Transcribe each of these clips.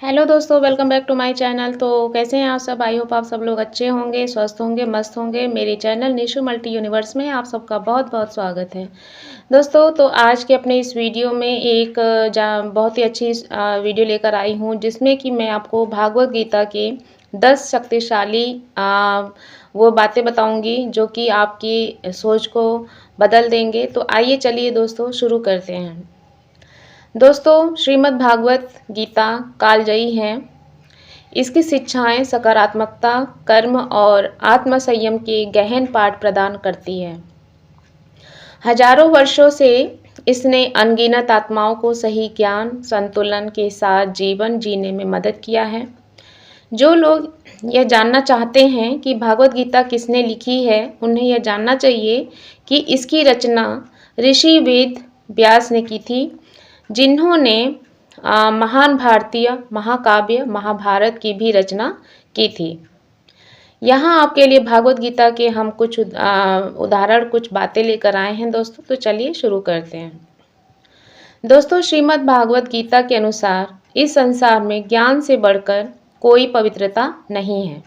Hello दोस्तों, welcome back to my channel. तो कैसे हैं आप सब? आई होप आप सब लोग अच्छे होंगे, स्वस्थ होंगे, मस्त होंगे। मेरे चैनल निशु मल्टी यूनिवर्स में आप सबका बहुत बहुत स्वागत है। दोस्तों, तो आज के अपने इस वीडियो में एक बहुत ही अच्छी वीडियो लेकर आई हूँ, जिसमें कि मैं आपको भागवत गीता के 10 शक्तिशाली वो बातें बताऊंगी जो कि आपकी सोच को बदल देंगे। तो आइए चलिए दोस्तों शुरू करते हैं। दोस्तों, श्रीमद् भागवत गीता कालजयी है। इसकी शिक्षाएं सकारात्मकता, कर्म और आत्मसंयम के गहन पाठ प्रदान करती है। हजारों वर्षों से इसने अनगिनत आत्माओं को सही ज्ञान संतुलन के साथ जीवन जीने में मदद किया है। जो लोग यह जानना चाहते हैं कि भागवत गीता किसने लिखी है, उन्हें यह जानना चाहिए कि इसकी रचना ऋषि वेद व्यास ने की थी, जिन्होंने महान भारतीय महाकाव्य महाभारत की भी रचना की थी। यहाँ आपके लिए भागवत गीता के हम कुछ उदाहरण, कुछ बातें लेकर आए हैं दोस्तों। तो चलिए शुरू करते हैं। दोस्तों, श्रीमद् भागवत गीता के अनुसार इस संसार में ज्ञान से बढ़कर कोई पवित्रता नहीं है।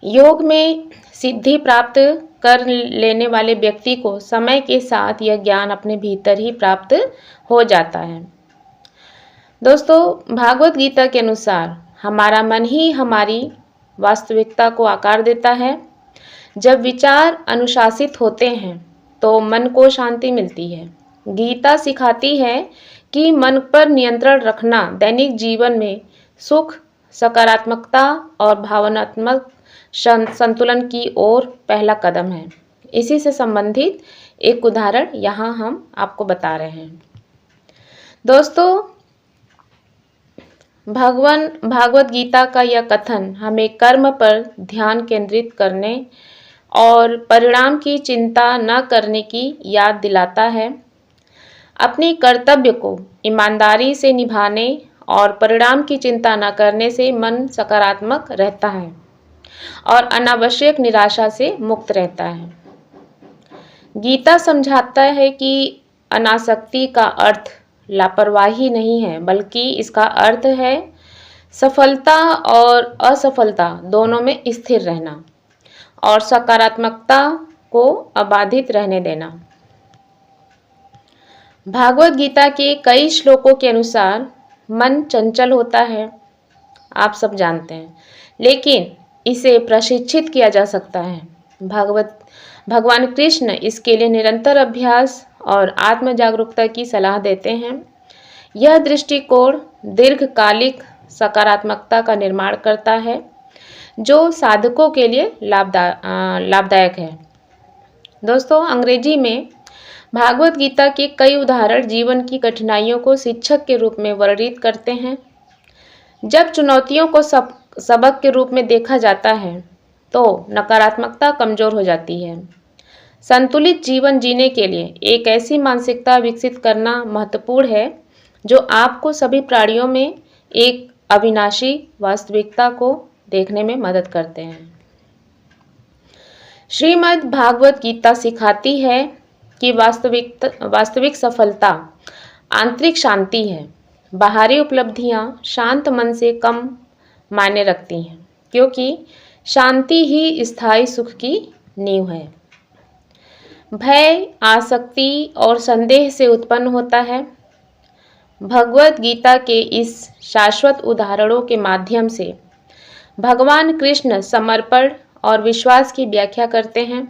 योग में सिद्धि प्राप्त कर लेने वाले व्यक्ति को समय के साथ यह ज्ञान अपने भीतर ही प्राप्त हो जाता है। दोस्तों, भागवत गीता के अनुसार हमारा मन ही हमारी वास्तविकता को आकार देता है। जब विचार अनुशासित होते हैं तो मन को शांति मिलती है। गीता सिखाती है कि मन पर नियंत्रण रखना दैनिक जीवन में सुख, सकारात्मकता और भावनात्मक संतुलन की ओर पहला कदम है। इसी से संबंधित एक उदाहरण यहाँ हम आपको बता रहे हैं। दोस्तों, भागवत गीता का यह कथन हमें कर्म पर ध्यान केंद्रित करने और परिणाम की चिंता न करने की याद दिलाता है। अपने कर्तव्य को ईमानदारी से निभाने और परिणाम की चिंता न करने से मन सकारात्मक रहता है और अनावश्यक निराशा से मुक्त रहता है। गीता समझाता है कि अनासक्ति का अर्थ लापरवाही नहीं है, बल्कि इसका अर्थ है सफलता और असफलता दोनों में स्थिर रहना और सकारात्मकता को अबाधित रहने देना। भागवत गीता के कई श्लोकों के अनुसार मन चंचल होता है, आप सब जानते हैं, लेकिन इसे प्रशिक्षित किया जा सकता है। भगवान कृष्ण इसके लिए निरंतर अभ्यास और आत्म जागरूकता की सलाह देते हैं। यह दृष्टिकोण दीर्घकालिक सकारात्मकता का निर्माण करता है, जो साधकों के लिए लाभदायक है। दोस्तों, अंग्रेजी में भागवत गीता के कई उदाहरण जीवन की कठिनाइयों को शिक्षक के रूप में वर्णित करते हैं। जब चुनौतियों को सबक के रूप में देखा जाता है तो नकारात्मकता कमजोर हो जाती है। संतुलित जीवन जीने के लिए एक ऐसी मानसिकता विकसित करना महत्वपूर्ण है जो आपको सभी प्राणियों में एक अविनाशी वास्तविकता को देखने में मदद करते हैं। श्रीमद् भागवत गीता सिखाती है कि वास्तविक सफलता आंतरिक शांति है। बाहरी उपलब्धियां शांत मन से कम मायने रखती हैं, क्योंकि शांति ही स्थायी सुख की नींव है। भय, आसक्ति और संदेह से उत्पन्न होता है। भगवत गीता के इस शाश्वत उदाहरणों के माध्यम से भगवान कृष्ण समर्पण और विश्वास की व्याख्या करते हैं।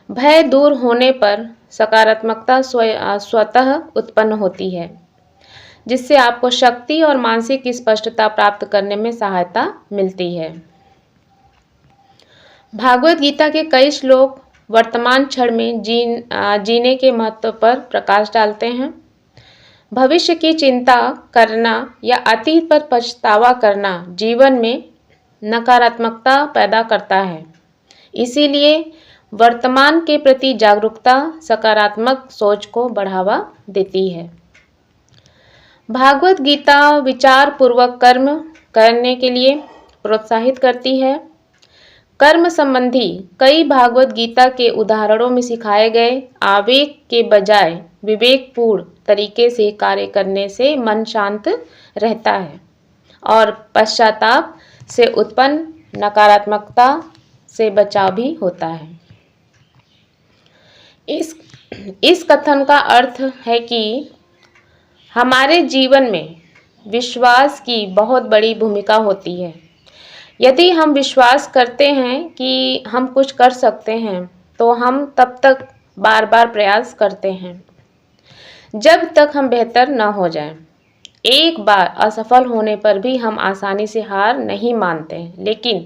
भय दूर होने पर सकारात्मकता स्वतः उत्पन्न होती है, जिससे आपको शक्ति और मानसिक स्पष्टता प्राप्त करने में सहायता मिलती है। भागवत गीता के कई श्लोक वर्तमान क्षण में जीने के महत्व पर प्रकाश डालते हैं। भविष्य की चिंता करना या अतीत पर पछतावा करना जीवन में नकारात्मकता पैदा करता है। इसीलिए वर्तमान के प्रति जागरूकता सकारात्मक सोच को बढ़ावा देती है। भागवत गीता विचार पूर्वक कर्म करने के लिए प्रोत्साहित करती है। कर्म संबंधी कई भागवत गीता के उदाहरणों में सिखाए गए आवेग के बजाय विवेकपूर्ण तरीके से कार्य करने से मन शांत रहता है और पश्चाताप से उत्पन्न नकारात्मकता से बचाव भी होता है। इस कथन का अर्थ है कि हमारे जीवन में विश्वास की बहुत बड़ी भूमिका होती है। यदि हम विश्वास करते हैं कि हम कुछ कर सकते हैं तो हम तब तक बार बार प्रयास करते हैं जब तक हम बेहतर न हो जाएं। एक बार असफल होने पर भी हम आसानी से हार नहीं मानते, लेकिन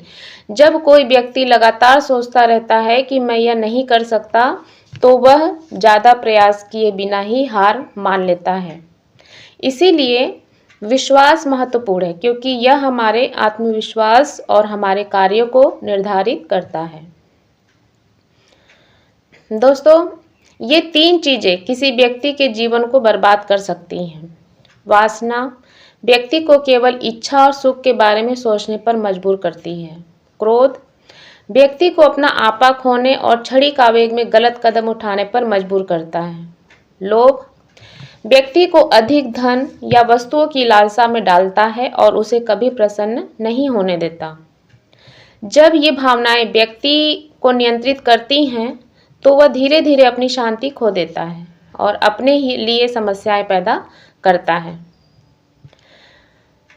जब कोई व्यक्ति लगातार सोचता रहता है कि मैं यह नहीं कर सकता, तो वह ज़्यादा प्रयास किए बिना ही हार मान लेता है। इसीलिए विश्वास महत्वपूर्ण है, क्योंकि यह हमारे आत्मविश्वास और हमारे कार्यों को निर्धारित करता है। दोस्तों, ये 3 चीज़ें किसी व्यक्ति के जीवन को बर्बाद कर सकती हैं। वासना व्यक्ति को केवल इच्छा और सुख के बारे में सोचने पर मजबूर करती है। क्रोध व्यक्ति को अपना आपा खोने और क्षणिक आवेग में गलत कदम उठाने पर मजबूर करता है। लोभ व्यक्ति को अधिक धन या वस्तुओं की लालसा में डालता है और उसे कभी प्रसन्न नहीं होने देता। जब ये भावनाएं व्यक्ति को नियंत्रित करती हैं, तो वह धीरे धीरे अपनी शांति खो देता है और अपने ही लिए समस्याएं पैदा करता है।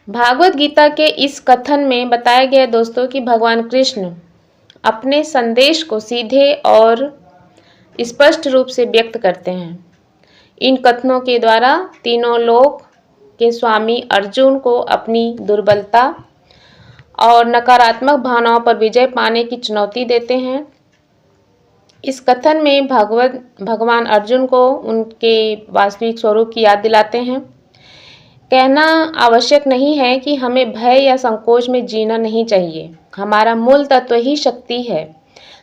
भागवत गीता के इस कथन में बताया गया दोस्तों कि भगवान कृष्ण अपने संदेश को सीधे और स्पष्ट रूप से व्यक्त करते हैं। इन कथनों के द्वारा तीनों लोक के स्वामी अर्जुन को अपनी दुर्बलता और नकारात्मक भावनाओं पर विजय पाने की चुनौती देते हैं। इस कथन में भगवान अर्जुन को उनके वास्तविक स्वरूप की याद दिलाते हैं। कहना आवश्यक नहीं है कि हमें भय या संकोच में जीना नहीं चाहिए। हमारा मूल तत्व ही शक्ति है।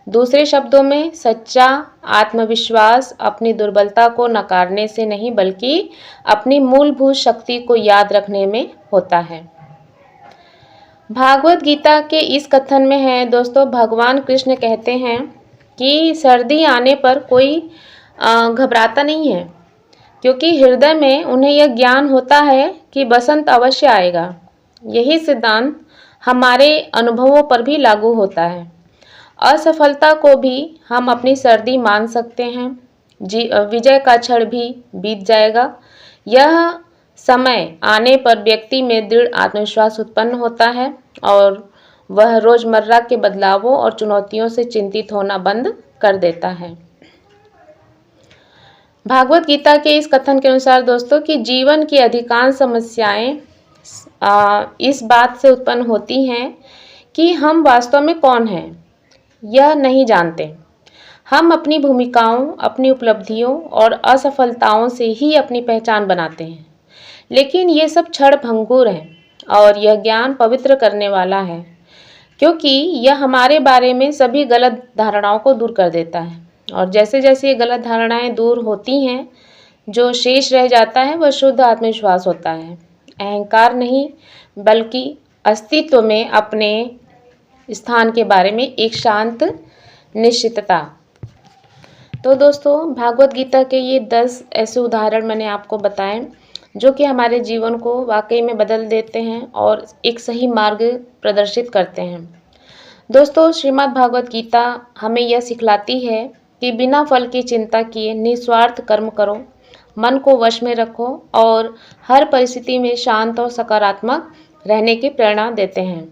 दूसरे शब्दों में, सच्चा आत्मविश्वास अपनी दुर्बलता को नकारने से नहीं, बल्कि अपनी मूलभूत शक्ति को याद रखने में होता है। भागवत गीता के इस कथन में है दोस्तों, भगवान कृष्ण कहते हैं कि सर्दी आने पर कोई घबराता नहीं है, क्योंकि हृदय में उन्हें यह ज्ञान होता है कि बसंत अवश्य आएगा। यही सिद्धांत हमारे अनुभवों पर भी लागू होता है। असफलता को भी हम अपनी सर्दी मान सकते हैं। विजय का क्षण भी बीत जाएगा। यह समय आने पर व्यक्ति में दृढ़ आत्मविश्वास उत्पन्न होता है और वह रोजमर्रा के बदलावों और चुनौतियों से चिंतित होना बंद कर देता है। भागवत गीता के इस कथन के अनुसार दोस्तों कि जीवन की अधिकांश समस्याएं इस बात से उत्पन्न होती हैं कि हम वास्तव में कौन हैं, यह नहीं जानते। हम अपनी भूमिकाओं, अपनी उपलब्धियों और असफलताओं से ही अपनी पहचान बनाते हैं, लेकिन ये सब क्षण भंगुर हैं और यह ज्ञान पवित्र करने वाला है, क्योंकि यह हमारे बारे में सभी गलत धारणाओं को दूर कर देता है। और जैसे जैसे ये गलत धारणाएं दूर होती हैं, जो शेष रह जाता है वह शुद्ध आत्मविश्वास होता है। अहंकार नहीं, बल्कि अस्तित्व में अपने स्थान के बारे में एक शांत निश्चितता। तो दोस्तों, भागवत गीता के ये 10 ऐसे उदाहरण मैंने आपको बताए जो कि हमारे जीवन को वाकई में बदल देते हैं और एक सही मार्ग प्रदर्शित करते हैं। दोस्तों, श्रीमद् भागवत गीता हमें यह सिखलाती है कि बिना फल की चिंता किए निस्वार्थ कर्म करो, मन को वश में रखो और हर परिस्थिति में शांत और सकारात्मक रहने की प्रेरणा देते हैं।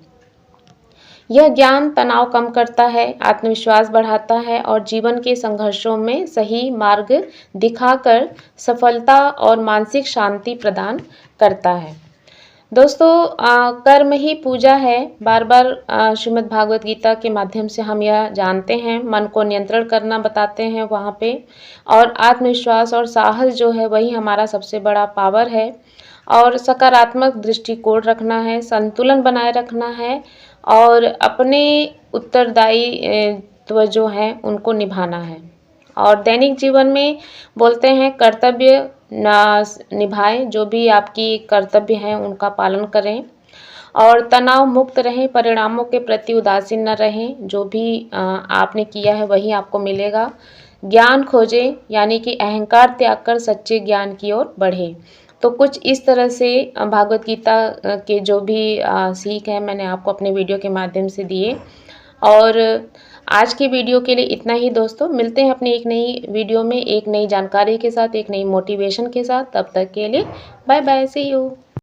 यह ज्ञान तनाव कम करता है, आत्मविश्वास बढ़ाता है और जीवन के संघर्षों में सही मार्ग दिखाकर सफलता और मानसिक शांति प्रदान करता है। दोस्तों, कर्म ही पूजा है। बार बार श्रीमद् भागवत गीता के माध्यम से हम यह जानते हैं, मन को नियंत्रण करना बताते हैं वहाँ पे, और आत्मविश्वास और साहस जो है वही हमारा सबसे बड़ा पावर है, और सकारात्मक दृष्टिकोण रखना है, संतुलन बनाए रखना है और अपने उत्तरदायित्व जो है उनको निभाना है। और दैनिक जीवन में बोलते हैं कर्तव्य निभाएं, जो भी आपकी कर्तव्य हैं उनका पालन करें और तनाव मुक्त रहें, परिणामों के प्रति उदासीन न रहें। जो भी आपने किया है वही आपको मिलेगा। ज्ञान खोजें, यानी कि अहंकार त्याग कर सच्चे ज्ञान की ओर बढ़ें। तो कुछ इस तरह से भागवत गीता के जो भी सीख है मैंने आपको अपने वीडियो के माध्यम से दिए। और आज की वीडियो के लिए इतना ही दोस्तों। मिलते हैं अपनी एक नई वीडियो में एक नई जानकारी के साथ, एक नई मोटिवेशन के साथ। तब तक के लिए बाय बाय, सी यू।